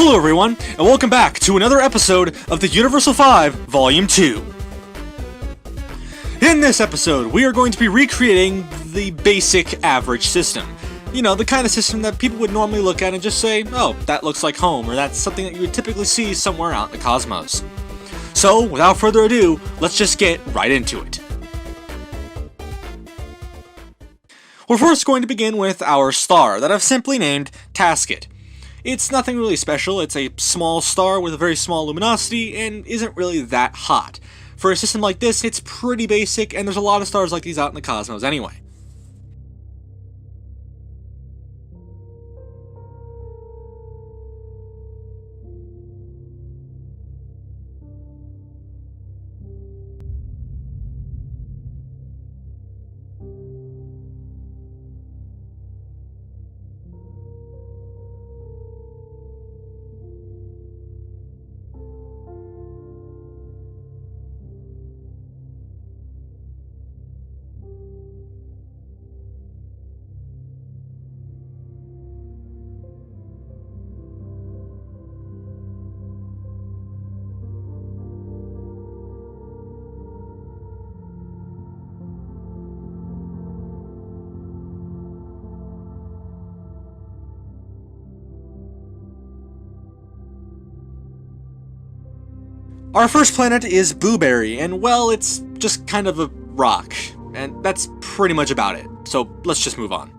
Hello everyone, and welcome back to another episode of the Universal 5 Volume 2. In this episode, we are going to be recreating the basic average system. You know, the kind of system that people would normally look at and just say, oh, that looks like home, or that's something that you would typically see somewhere out in the cosmos. So, without further ado, let's just get right into it. We're first going to begin with our star, that I've simply named Tasket. It's nothing really special, it's a small star with a very small luminosity, and isn't really that hot. For a system like this, it's pretty basic, and there's a lot of stars like these out in the cosmos anyway. Our first planet is Booberry, and well, it's just kind of a rock, and that's pretty much about it, so let's just move on.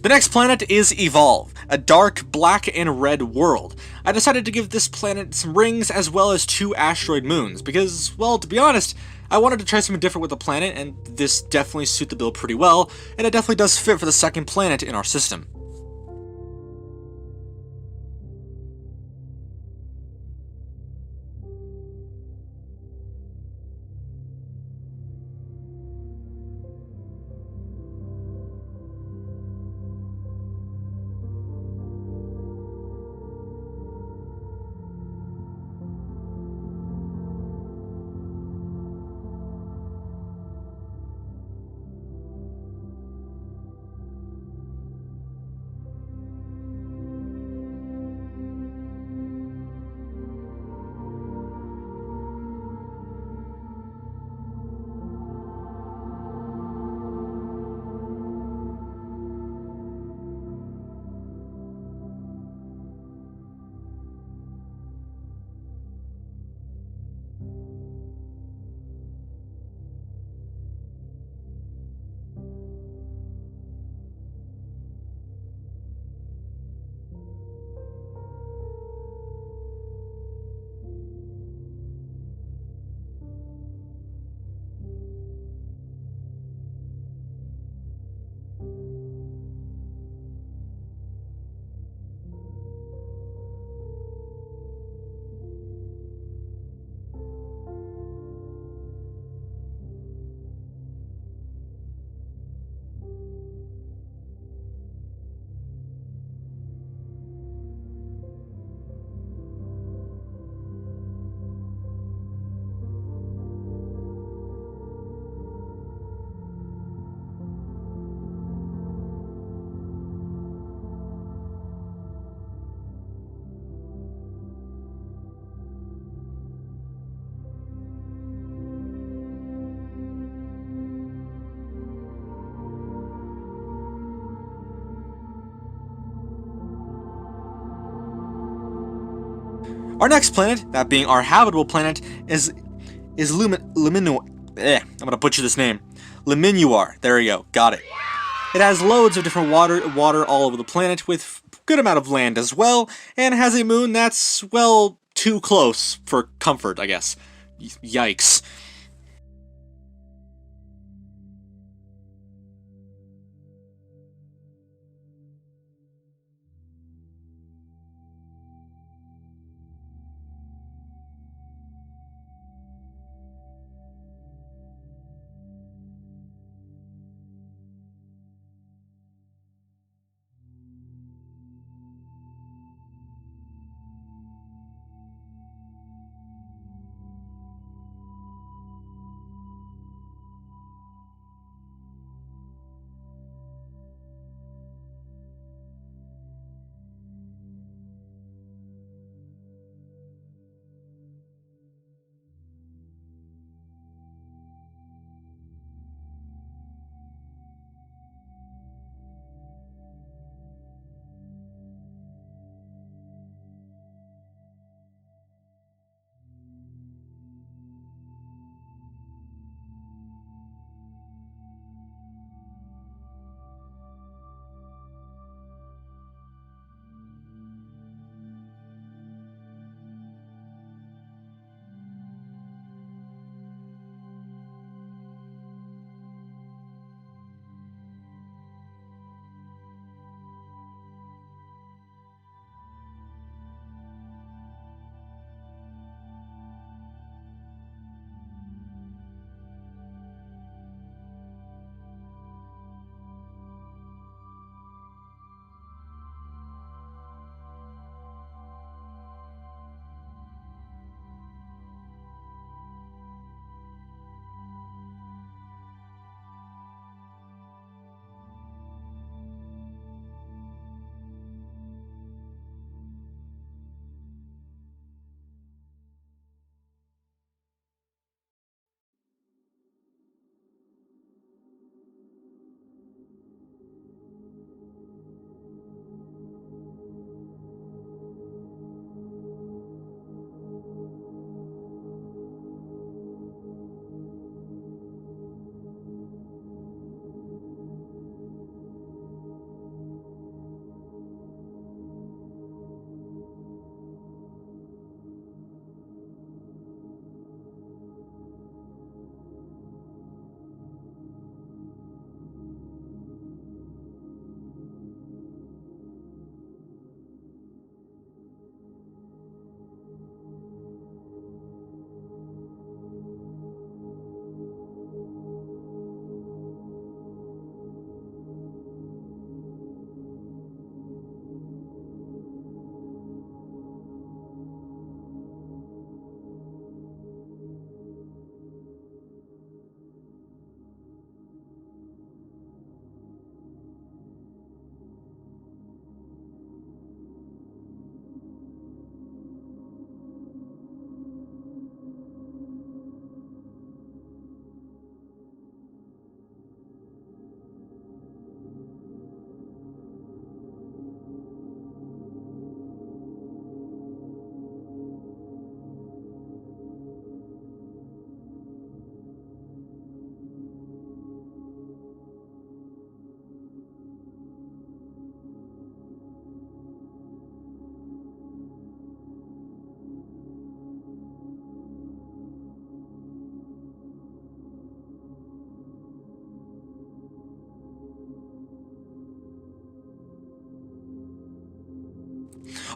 The next planet is Evolve, a dark black and red world. I decided to give this planet some rings as well as 2 asteroid moons because, well, to be honest, I wanted to try something different with the planet, and this definitely suit the bill pretty well, and it definitely does fit for the second planet in our system. Our next planet, that being our habitable planet, is I'm gonna butcher this name. Liminuar. There we go. Got it. It has loads of different water all over the planet, with good amount of land as well, and has a moon that's, well, too close for comfort, I guess. Yikes.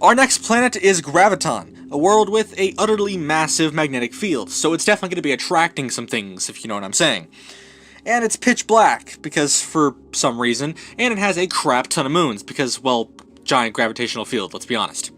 Our next planet is Graviton, a world with a utterly massive magnetic field, so it's definitely going to be attracting some things, if you know what I'm saying. And it's pitch black, because for some reason, and it has a crap ton of moons, because, well, giant gravitational field, let's be honest.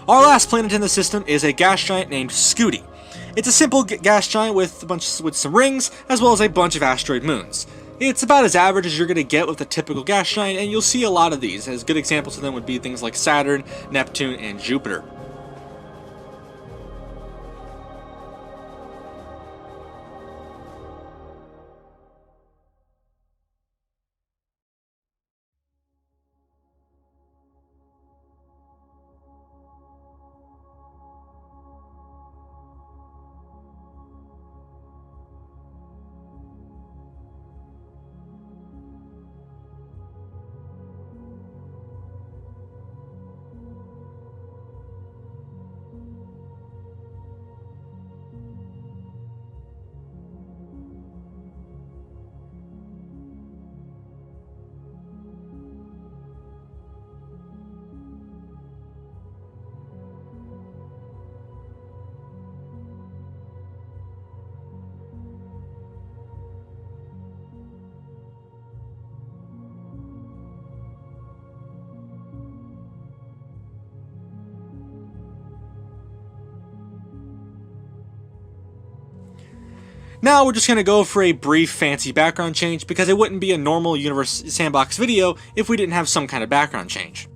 Our last planet in the system is a gas giant named Scooty. It's a simple gas giant with some rings, as well as a bunch of asteroid moons. It's about as average as you're going to get with a typical gas giant, and you'll see a lot of these, as good examples of them would be things like Saturn, Neptune, and Jupiter. Now we're just going to go for a brief fancy background change because it wouldn't be a normal Universe Sandbox video if we didn't have some kind of background change.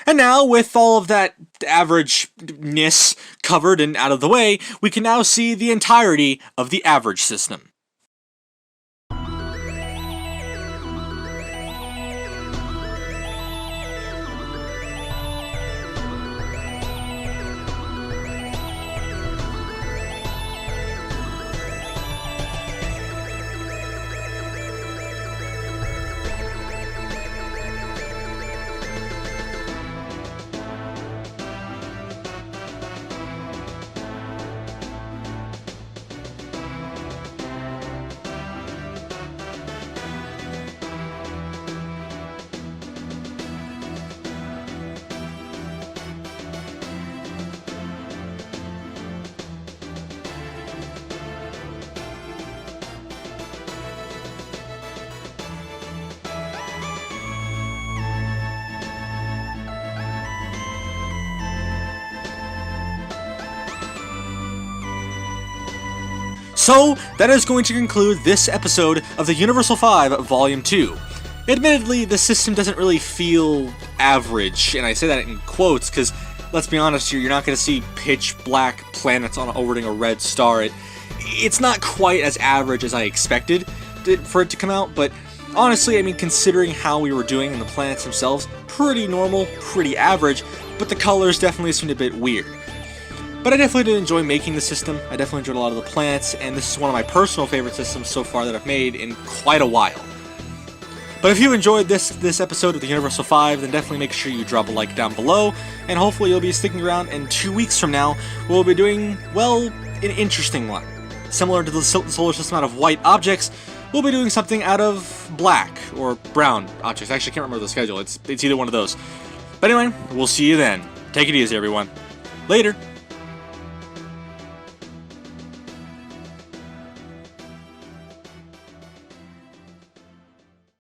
And now, with all of that averageness covered and out of the way, we can now see the entirety of the average system. So, that is going to conclude this episode of the Universal 5 Volume 2. Admittedly, the system doesn't really feel average, and I say that in quotes because, let's be honest here, you're not going to see pitch black planets orbiting a red star. It's not quite as average as I expected for it to come out, but honestly, I mean, considering how we were doing and the planets themselves, pretty normal, pretty average, but the colors definitely seemed a bit weird. But I definitely did enjoy making the system. I definitely enjoyed a lot of the planets, and this is one of my personal favorite systems so far that I've made in quite a while. But if you enjoyed this episode of the Universal 5, then definitely make sure you drop a like down below, and hopefully you'll be sticking around, and 2 weeks from now, we'll be doing, well, an interesting one. Similar to the solar system out of white objects, we'll be doing something out of black or brown objects. I actually can't remember the schedule. It's either one of those. But anyway, we'll see you then. Take it easy, everyone. Later.